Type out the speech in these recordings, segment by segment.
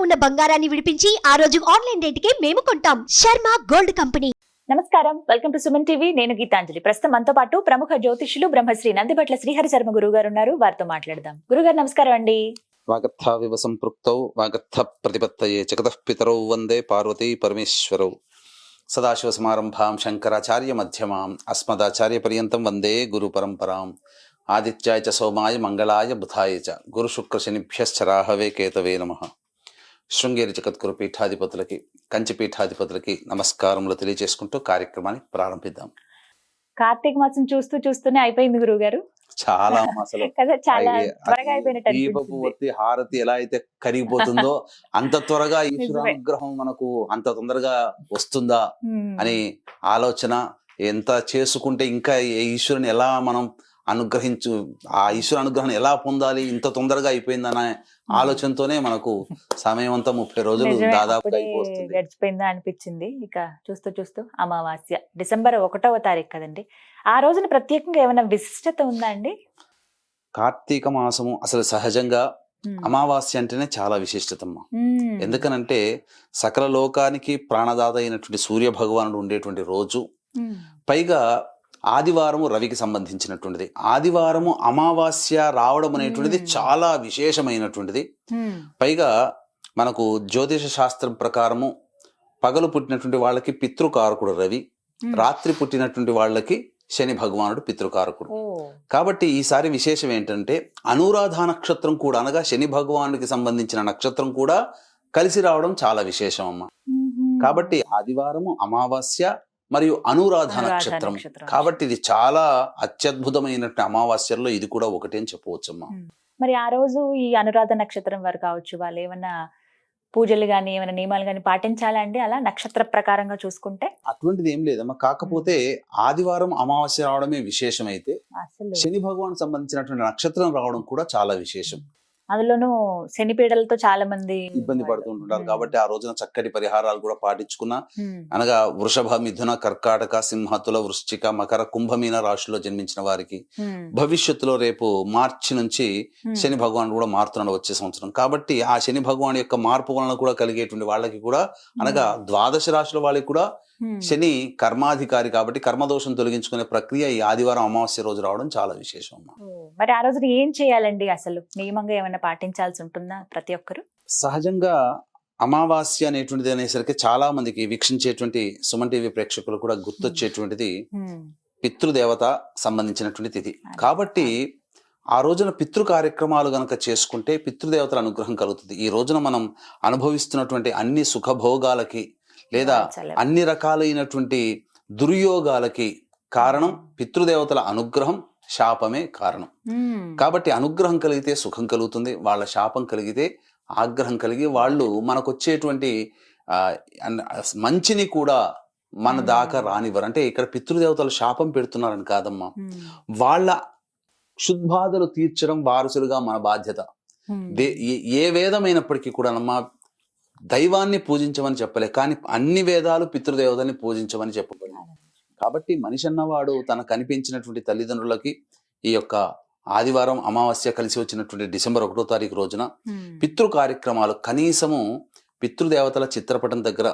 ఉన్న బంగారాన్ని విడిపించి ఆ రోజు ఆన్లైన్ రేటుకే మేము కొంటాం. Sharma gold company. నమస్కారం, వెల్కమ్ టు సుమన్ టీవీ. నేను గీతాంజలి. ప్రస్తుతం మనతో పాటు ప్రముఖ జ్యోతిష్యులు బ్రహ్మశ్రీ నందిబట్ల శ్రీహరి శర్మ గురువు గారు ఉన్నారు. వారితో మాట్లాడదాం. గురుగారు నమస్కారం అండి. వాగర్థావివ సంపృక్తౌ వాగర్థ ప్రతిపత్తయే జగతః పితరౌ వందే పార్వతీ పరమేశ్వరౌ. సదాశివ సమారంభాం శంకరాచార్య మధ్యమాం అస్మదాచార్య పర్యంతం వందే గురు పరంపరాం. ఆదిత్యాయ చ సోమాయ మంగళాయ బుధాయ చ గురు శుక్ర శనిభ్యశ్చ రాహవే కేతవే నమః. శృంగేరి జగద్గురు పీఠాధిపతులకి, కంచి పీఠాధిపతులకి నమస్కారములు తెలియజేసుకుంటూ కార్యక్రమాన్ని ప్రారంభిద్దాం. కార్తీక మాసం చూస్తూనే అయిపోయింది గురువు గారు. చాలా అసలు కదా, చాలా త్వరగా అయిపోయినట్టు దీపపు అనిపించింది. ఒత్తి హారతి ఎలా అయితే కరిగిపోతుందో అంత త్వరగా ఈశ్వరానుగ్రహం మనకు అంత తొందరగా వస్తుందా అని ఆలోచన, ఎంత చేసుకుంటే ఇంకా ఈశ్వరుని ఎలా మనం ఆ ఈశ్వర అనుగ్రహం ఎలా పొందాలి, ఇంత తొందరగా అయిపోయిందనే ఆలోచనతోనే మనకు సమయం అంతా 30 రోజులు దాదాపు గడిచిపోయిందా అనిపించింది. ఇక చూస్తూ అమావాస్య డిసెంబర్ 1వ తారీఖు కదండి. ఆ రోజున ప్రత్యేకంగా ఏమైనా విశిష్టత ఉందా అండి? కార్తీక మాసము అసలు సహజంగా అమావాస్య అంటేనే చాలా విశిష్టతమ్మ. ఎందుకనంటే సకల లోకానికి ప్రాణదాత అయినటువంటి సూర్య భగవానుడు ఉండేటువంటి రోజు, పైగా ఆదివారము రవికి సంబంధించినటువంటిది. ఆదివారము అమావాస్య రావడం అనేటువంటిది చాలా విశేషమైనటువంటిది. పైగా మనకు జ్యోతిష శాస్త్రం ప్రకారము పగలు పుట్టినటువంటి వాళ్ళకి పితృకారకుడు రవి, రాత్రి పుట్టినటువంటి వాళ్ళకి శని భగవానుడు పితృకారకుడు. కాబట్టి ఈసారి విశేషం ఏంటంటే అనురాధ నక్షత్రం కూడా, అనగా శని భగవానుడికి సంబంధించిన నక్షత్రం కూడా కలిసి రావడం చాలా విశేషం అమ్మ. కాబట్టి ఆదివారము అమావాస్య మరియు అనురాధ నక్షత్రం, కాబట్టి ఇది చాలా అత్యద్భుతమైనటువంటి అమావాస్యల్లో ఇది కూడా ఒకటి అని చెప్పవచ్చమ్మా. మరి ఆ రోజు ఈ అనురాధ నక్షత్రం వారు కావచ్చు, వాళ్ళు ఏమైనా పూజలు గాని ఏమైనా నియమాలు గాని పాటించాలా అండి? అలా నక్షత్ర ప్రకారంగా చూసుకుంటే అటువంటిది ఏం లేదమ్మా. కాకపోతే ఆదివారం అమావాస్య రావడమే విశేషమైతే శని భగవాన్ సంబంధించినటువంటి నక్షత్రం రావడం కూడా చాలా విశేషం. అందులోనూ శని పీడలతో చాలా మంది ఇబ్బంది పడుతుంటారు. కాబట్టి ఆ రోజున చక్కటి పరిహారాలు కూడా పాటించుకున్నా, అనగా వృషభ, మిథున, కర్కాటక, సింహతుల, వృశ్చిక, మకర, కుంభమీన రాశిలో జన్మించిన వారికి భవిష్యత్తులో రేపు మార్చి నుంచి శని భగవాన్ కూడా మారుతున్నాడు వచ్చే సంవత్సరం. కాబట్టి ఆ శని భగవాన్ యొక్క మార్పు వలన కూడా కలిగేటువంటి వాళ్ళకి కూడా, అనగా ద్వాదశ రాశుల వాళ్ళకి కూడా శని కర్మాధికారి కాబట్టి కర్మదోషం తొలగించుకునే ప్రక్రియ ఈ ఆదివారం అమావాస్య రోజు రావడం చాలా విశేషం. మరి ఆ రోజు ఏం చేయాలండి? అసలు నియమంగా ఏమైనా పాటించాల్సి ఉంటుందా ప్రతి ఒక్కరు? సహజంగా అమావాస్య అనేటువంటిది అనేసరికి చాలా మందికి వీక్షించేటువంటి సుమన్ టీవీ ప్రేక్షకులు కూడా గుర్తొచ్చేటువంటిది పితృదేవత సంబంధించినటువంటి తిథి. కాబట్టి ఆ రోజున పితృ కార్యక్రమాలు గనక చేసుకుంటే పితృదేవతల అనుగ్రహం కలుగుతుంది. ఈ రోజున మనం అనుభవిస్తున్నటువంటి అన్ని సుఖభోగాలకి లేదా అన్ని రకాలైనటువంటి దుర్యోగాలకి కారణం పితృదేవతల అనుగ్రహం, శాపమే కారణం. కాబట్టి అనుగ్రహం కలిగితే సుఖం కలుగుతుంది, వాళ్ళ శాపం కలిగితే ఆగ్రహం కలిగి వాళ్ళు మనకు వచ్చేటువంటి మంచిని కూడా మన దాకా రానివ్వరు. అంటే ఇక్కడ పితృదేవతలు శాపం పెడుతున్నారని కాదమ్మా, వాళ్ళ క్షుద్బాధలు తీర్చడం వారసులుగా మన బాధ్యత. ఏ వేదమైనప్పటికీ కూడా అమ్మా దైవాన్ని పూజించమని చెప్పలే, కానీ అన్ని వేదాలు పితృదేవతల్ని పూజించమని చెప్పబడింది. కాబట్టి మనిషి అన్నవాడు తన కనిపించినటువంటి తల్లిదండ్రులకి ఈ యొక్క ఆదివారం అమావాస్య కలిసి వచ్చినటువంటి డిసెంబర్ 1వ తారీఖు రోజున పితృ కార్యక్రమాలు, కనీసము పితృదేవతల చిత్రపటం దగ్గర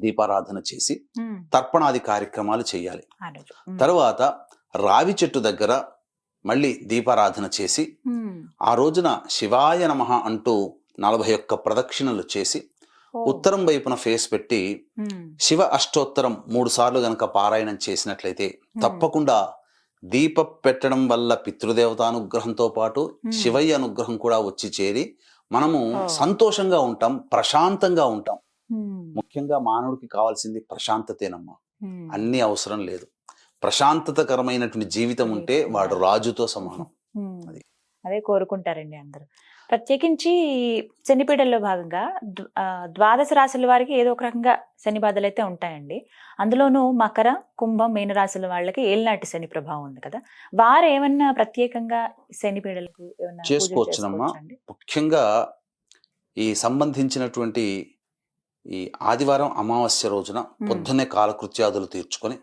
దీపారాధన చేసి తర్పణాది కార్యక్రమాలు చేయాలి. తర్వాత రావి చెట్టు దగ్గర మళ్ళీ దీపారాధన చేసి ఆ రోజున శివాయ నమః అంటూ 41 ప్రదక్షిణలు చేసి ఉత్తరం వైపున ఫేస్ పెట్టి శివ అష్టోత్తరం 3 సార్లు గనక పారాయణం చేసినట్లయితే తప్పకుండా దీప పెట్టడం వల్ల పితృదేవతానుగ్రహంతో పాటు శివయ్య అనుగ్రహం కూడా వచ్చి చేరి మనము సంతోషంగా ఉంటాం, ప్రశాంతంగా ఉంటాం. ముఖ్యంగా మానవుడికి కావాల్సింది ప్రశాంతతేనమ్మా, అన్ని అవసరం లేదు. ప్రశాంతతకరమైనటువంటి జీవితం ఉంటే వాడు రాజుతో సమానం. అదే కోరుకుంటారండి అందరూ. ప్రత్యేకించి శనిపీడల్లో భాగంగా ద్వాదశ రాశుల వారికి ఏదో ఒక రకంగా శని బాధలు అయితే ఉంటాయండి. అందులోనూ మకర, కుంభం, మీన రాశుల వాళ్ళకి ఏలినాటి శని ప్రభావం ఉంది కదా, వారు ఏమన్నా ప్రత్యేకంగా శనిపీడలకు ఏమన్నా చేసుకోవచ్చునమ్మా. ముఖ్యంగా ఈ సంబంధించినటువంటి ఈ ఆదివారం అమావాస్య రోజున పొద్దున్నే కాలకృత్యాదులు తీర్చుకొని,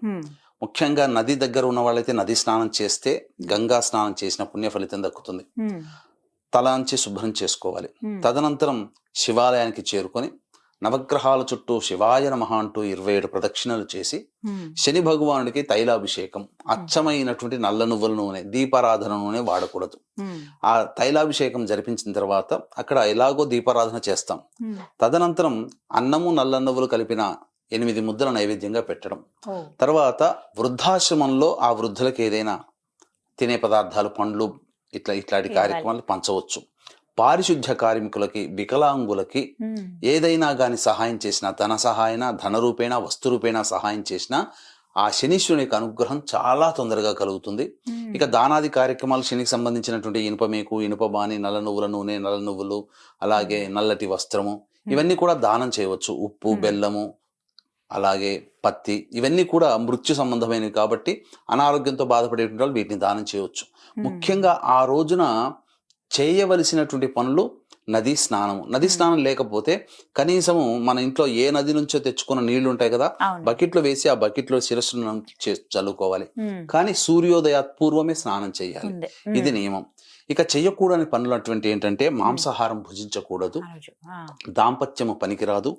ముఖ్యంగా నది దగ్గర ఉన్న వాళ్ళైతే నది స్నానం చేస్తే గంగా స్నానం చేసిన పుణ్య ఫలితం దక్కుతుంది. తలాంచి శుభ్రం చేసుకోవాలి. తదనంతరం శివాలయానికి చేరుకొని నవగ్రహాల చుట్టూ శివాయ నమః అంటూ 27 ప్రదక్షిణలు చేసి శని భగవానుడికి తైలాభిషేకం, అచ్చమైనటువంటి నల్ల నువ్వుల నూనె, దీపారాధన నూనె వాడకూడదు. ఆ తైలాభిషేకం జరిపించిన తర్వాత అక్కడ ఎలాగో దీపారాధన చేస్తాం. తదనంతరం అన్నము నల్ల నువ్వులు కలిపిన 8 ముద్దల నైవేద్యంగా పెట్టడం. తర్వాత వృద్ధాశ్రమంలో ఆ వృద్ధులకు ఏదైనా తినే పదార్థాలు, పండ్లు ఇట్లాంటి కార్యక్రమాలు పంచవచ్చు. పారిశుద్ధ్య కార్మికులకి, వికలాంగులకి ఏదైనా గాని సహాయం చేసినా, ధన సహాయన, ధన రూపేణ, వస్తు రూపేణ సహాయం చేసినా ఆ శనీశ్వరుని యొక్క అనుగ్రహం చాలా తొందరగా కలుగుతుంది. ఇక దానాది కార్యక్రమాలు, శనికి సంబంధించినటువంటి ఇనుపమేకు, ఇనుపబాని, నల్ల నువ్వుల నూనె, నల్ల నువ్వులు, అలాగే నల్లటి వస్త్రము, ఇవన్నీ కూడా దానం చేయవచ్చు. ఉప్పు, బెల్లము, అలాగే పత్తి, ఇవన్నీ కూడా మృత్యు సంబంధమైనవి కాబట్టి అనారోగ్యంతో బాధపడేటువంటి వాళ్ళు వీటిని దానం చేయవచ్చు. ముఖ్యంగా ఆ రోజున చేయవలసినటువంటి పనులు నదీ స్నానము. నదీ స్నానం లేకపోతే కనీసము మన ఇంట్లో ఏ నది నుంచో తెచ్చుకున్న నీళ్లు ఉంటాయి కదా, బకెట్లో వేసి ఆ బకెట్లో శిరస్సును చల్లుకోవాలి. కానీ సూర్యోదయాత్ పూర్వమే స్నానం చేయాలి, ఇది నియమం. ఇక చెయ్యకూడని పనులు అటువంటి ఏంటంటే మాంసాహారం భుజించకూడదు, దాంపత్యము పనికిరాదు,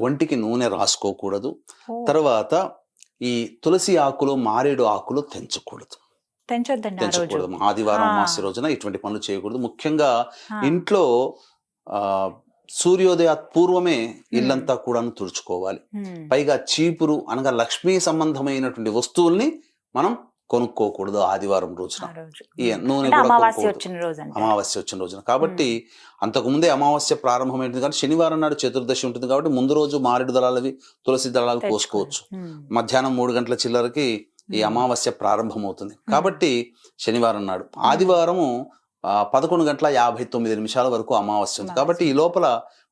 ఒంటికి నూనె రాసుకోకూడదు, తర్వాత ఈ తులసి ఆకులు, మారేడు ఆకులు తెంచకూడదు. ఆదివారం అమావాస్య రోజున ఇటువంటి పనులు చేయకూడదు. ముఖ్యంగా ఇంట్లో సూర్యోదయాత్ పూర్వమే ఇల్లంతా కూడా తుడుచుకోవాలి. పైగా చీపురు అనగా లక్ష్మీ సంబంధమైనటువంటి వస్తువుల్ని మనం కొనుక్కోకూడదు ఆదివారం రోజున. ఈ నూనె కూడా అమావాస్య వచ్చిన రోజున. కాబట్టి అంతకుముందే అమావాస్య ప్రారంభమైంది కానీ శనివారం నాడు చతుర్దశి ఉంటుంది కాబట్టి ముందు రోజు మారేడు దళాలవి, తులసి దళాలు కోసుకోవచ్చు. మధ్యాహ్నం 3 గంటల చిల్లరకి ఈ అమావాస్య ప్రారంభమవుతుంది కాబట్టి శనివారం నాడు. ఆదివారము 11:59 వరకు అమావాస్య ఉంది కాబట్టి ఈ లోపల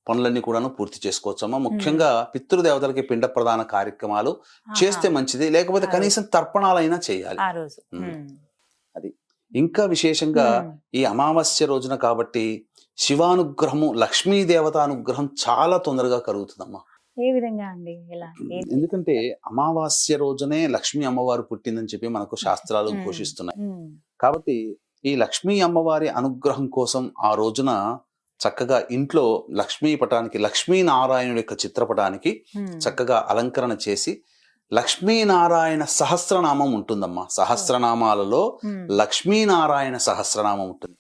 పనులన్నీ కూడాను పూర్తి చేసుకోవచ్చమ్మా. ముఖ్యంగా పితృదేవతలకి పిండ ప్రదాన కార్యక్రమాలు చేస్తే మంచిది, లేకపోతే కనీసం తర్పణాలైనా చేయాలి అది. ఇంకా విశేషంగా ఈ అమావాస్య రోజున కాబట్టి శివానుగ్రహము, లక్ష్మీదేవత అనుగ్రహం చాలా తొందరగా కలుగుతుందమ్మా. ఏ విధంగా అండి? ఎందుకంటే అమావాస్య రోజునే లక్ష్మీ అమ్మవారు పుట్టిందని చెప్పి మనకు శాస్త్రాలు ఘోషిస్తున్నాయి. కాబట్టి ఈ లక్ష్మీ అమ్మవారి అనుగ్రహం కోసం ఆ రోజున చక్కగా ఇంట్లో లక్ష్మీ పటానికి, లక్ష్మీనారాయణుడి యొక్క చిత్రపటానికి చక్కగా అలంకరణ చేసి లక్ష్మీనారాయణ సహస్రనామం ఉంటుందమ్మా. సహస్రనామాలలో లక్ష్మీనారాయణ సహస్రనామం ఉంటుంది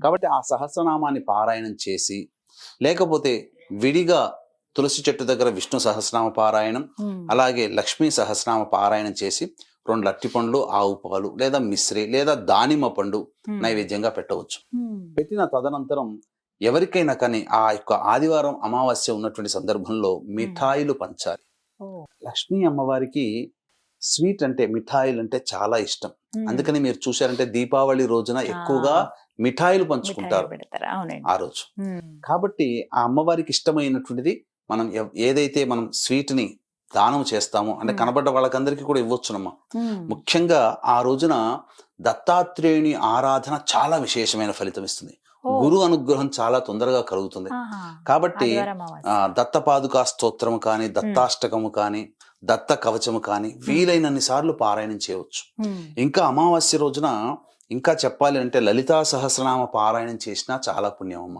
కాబట్టి ఆ సహస్రనామాన్ని పారాయణం చేసి, లేకపోతే విడిగా తులసి చెట్టు దగ్గర విష్ణు సహస్రనామ పారాయణం, అలాగే లక్ష్మీ సహస్రనామ పారాయణం చేసి 2 అరటి పండ్లు, ఆవు పాలు లేదా మిశ్రి లేదా దానిమ్మ పండు నైవేద్యంగా పెట్టవచ్చు. పెట్టిన తదనంతరం ఎవరికైనా కానీ ఆ యొక్క ఆదివారం అమావాస్య ఉన్నటువంటి సందర్భంలో మిఠాయిలు పంచాలి. లక్ష్మీ అమ్మవారికి స్వీట్ అంటే, మిఠాయిలు అంటే చాలా ఇష్టం. అందుకని మీరు చూశారంటే దీపావళి రోజున ఎక్కువగా మిఠాయిలు పంచుకుంటారు ఆ రోజు. కాబట్టి ఆ అమ్మవారికి ఇష్టమైనటువంటిది మనం ఏదైతే మనం స్వీట్ ని దానం చేస్తామో అంటే కనబడ్డ వాళ్ళకందరికీ కూడా ఇవ్వచ్చునమ్మా. ముఖ్యంగా ఆ రోజున దత్తాత్రేయుని ఆరాధన చాలా విశేషమైన ఫలితం ఇస్తుంది. గురు అనుగ్రహం చాలా తొందరగా కలుగుతుంది కాబట్టి దత్తపాదుకా స్తోత్రము కానీ, దత్తాష్టకము కానీ, దత్త కవచము కానీ వీలైనన్ని సార్లు పారాయణం చేయవచ్చు. ఇంకా అమావాస్య రోజున ఇంకా చెప్పాలి అంటే లలితా సహస్రనామ పారాయణం చేసినా చాలా పుణ్యం అమ్మ.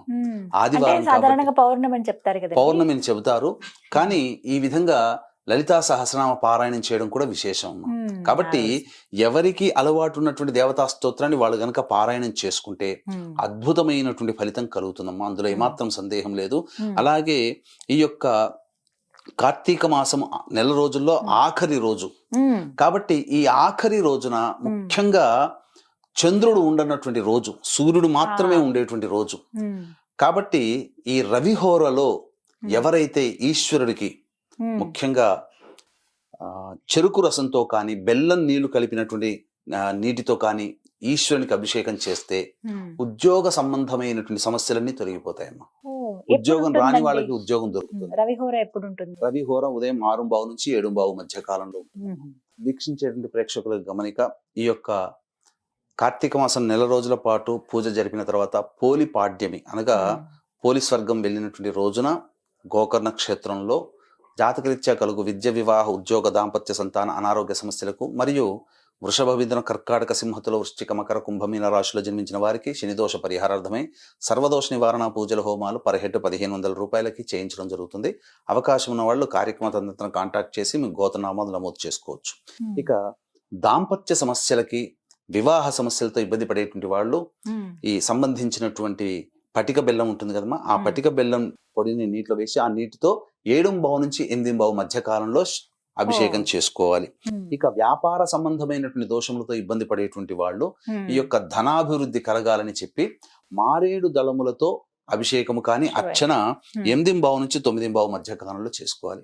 ఆదివారం పౌర్ణమి అని చెబుతారు కానీ ఈ విధంగా లలితా సహస్రనామ పారాయణం చేయడం కూడా విశేషం అమ్మ. కాబట్టి ఎవరికి అలవాటు ఉన్నటువంటి దేవతా స్తోత్రాన్ని వాళ్ళు గనక పారాయణం చేసుకుంటే అద్భుతమైనటువంటి ఫలితం కలుగుతుందమ్మా, అందులో ఏమాత్రం సందేహం లేదు. అలాగే ఈ యొక్క కార్తీక మాసం నెల రోజుల్లో ఆఖరి రోజు కాబట్టి ఈ ఆఖరి రోజున ముఖ్యంగా చంద్రుడు ఉండనటువంటి రోజు, సూర్యుడు మాత్రమే ఉండేటువంటి రోజు కాబట్టి ఈ రవిహోరలో ఎవరైతే ఈశ్వరుడికి ముఖ్యంగా చెరుకు రసంతో కానీ, బెల్లం నీళ్లు కలిపినటువంటి నీటితో కానీ ఈశ్వరునికి అభిషేకం చేస్తే ఉద్యోగ సంబంధమైనటువంటి సమస్యలన్నీ తొలగిపోతాయమ్మా. ఉద్యోగం రాని వాళ్ళకి ఉద్యోగం దొరుకుతుంది. రవిహోర ఎప్పుడు ఉంటుంది? రవిహోర ఉదయం 6:15 నుంచి 7:15 మధ్య కాలంలో. వీక్షించేటువంటి ప్రేక్షకులకు గమనిక, ఈ యొక్క కార్తీక మాసం నెల రోజుల పాటు పూజ జరిపిన తర్వాత పోలి పాడ్యమి అనగా పోలి స్వర్గం వెళ్ళినటువంటి రోజున గోకర్ణ క్షేత్రంలో జాతకరీత్యా కలుగు విద్య, వివాహ, ఉద్యోగ, దాంపత్య, సంతాన, అనారోగ్య సమస్యలకు మరియు వృషభ మిథున కర్కాటక సింహతుల వృశ్చిక మకర కుంభమీన రాశిలో జన్మించిన వారికి శనిదోష పరిహారార్థమై సర్వదోష నివారణ పూజల హోమాలు పర్ హెడ్ 1500 రూపాయలకి చేయించడం జరుగుతుంది. అవకాశం ఉన్న వాళ్ళు కార్యక్రమ తంత్రం కాంటాక్ట్ చేసి మీ గోతనామాలు నమోదు చేసుకోవచ్చు. ఇక దాంపత్య సమస్యలకి వివాహ సమస్యలతో ఇబ్బంది పడేటువంటి వాళ్ళు ఈ సంబంధించినటువంటి పటిక బెల్లం ఉంటుంది కదమ్మా, ఆ పటిక బెల్లం పొడిని నీటిలో వేసి ఆ నీటితో 7 నుంచి 8 మధ్య కాలంలో అభిషేకం చేసుకోవాలి. ఇక వ్యాపార సంబంధమైనటువంటి దోషములతో ఇబ్బంది పడేటువంటి వాళ్ళు ఈ యొక్క ధనాభివృద్ధి కలగాలని చెప్పి మారేడు దళములతో అభిషేకము కానీ అర్చన 8 నుంచి 9 మధ్య కాలంలో చేసుకోవాలి.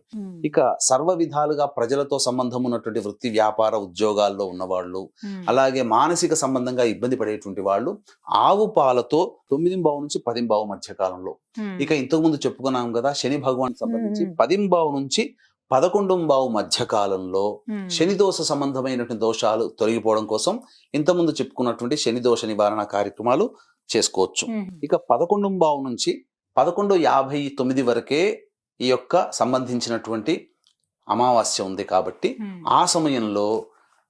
ఇక సర్వ విధాలుగా ప్రజలతో సంబంధం ఉన్నటువంటి వృత్తి వ్యాపార ఉద్యోగాల్లో ఉన్నవాళ్ళు, అలాగే మానసిక సంబంధంగా ఇబ్బంది పడేటువంటి వాళ్ళు ఆవు పాలతో 9 నుంచి 10 మధ్య కాలంలో. ఇక ఇంతకు ముందు చెప్పుకున్నాం కదా శని భగవాన్ సంబంధించి 10 నుంచి 11 మధ్య కాలంలో శని దోష సంబంధమైనటువంటి దోషాలు తొలగిపోవడం కోసం ఇంతకుముందు చెప్పుకున్నటువంటి శని దోష నివారణ కార్యక్రమాలు చేసుకోవచ్చు. ఇక 11 నుంచి 11:59 వరకే ఈ యొక్క సంబంధించినటువంటి అమావాస్య ఉంది కాబట్టి ఆ సమయంలో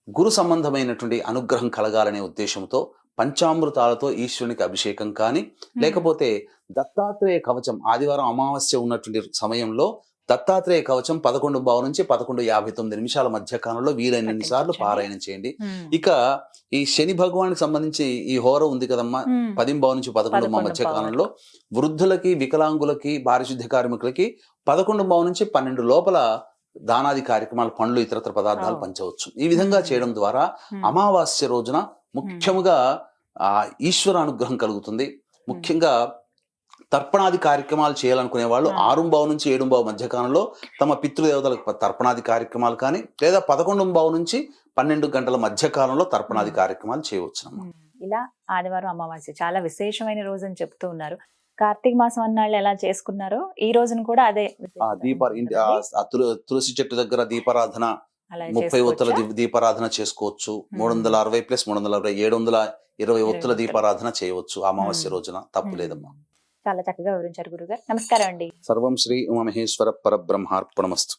గురు సంబంధమైనటువంటి అనుగ్రహం కలగాలనే ఉద్దేశంతో పంచామృతాలతో ఈశ్వరునికి అభిషేకం కానీ లేకపోతే దత్తాత్రేయ కవచం ఆదివారం అమావాస్య ఉన్నటువంటి సమయంలో దత్తాత్రేయ కవచం 11 నుంచి 11:59 మధ్య కాలంలో వీలైనన్ని సార్లు పారాయణం చేయండి. ఇక ఈ శని భగవానికి సంబంధించి ఈ హోర ఉంది కదమ్మా 10 నుంచి 11 మధ్య కాలంలో వృద్ధులకి వికలాంగులకి పారిశుద్ధ్య కార్మికులకి 11 నుంచి 12 లోపల దానాది కార్యక్రమాలు పండ్లు ఇతరత్ర పదార్థాలు పంచవచ్చు. ఈ విధంగా చేయడం ద్వారా అమావాస్య రోజున ముఖ్యముగా ఈశ్వర అనుగ్రహం కలుగుతుంది. ముఖ్యంగా తర్పణాది కార్యక్రమాలు చేయాలనుకునే వాళ్ళు 6 నుంచి 7 మధ్య కాలంలో తమ పితృదేవతలకు తర్పణాది కార్యక్రమాలు కానీ లేదా 11 నుంచి 12 గంటల మధ్య కాలంలో తర్పణాది కార్యక్రమాలు చేయవచ్చు. ఇలా ఆదివారం అమావాస్య చాలా విశేషమైన రోజు అని చెప్తూ ఉన్నారు. కార్తీక మాసం అన్నాళ్ళు ఎలా చేసుకున్నారో ఈ రోజును కూడా అదే తులసి చెట్టు దగ్గర దీపారాధన 30 ఒత్తుల దీపారాధన చేసుకోవచ్చు. 360 + 360 720 ఒత్తుల దీపారాధన చేయవచ్చు అమావాస్య రోజున, తప్పు లేదమ్మా. చాలా చక్కగా వివరించారు గురుగారు. నమస్కారం అండి. సర్వం శ్రీ ఉమామహేశ్వర పరబ్రహ్మార్పణమస్తు.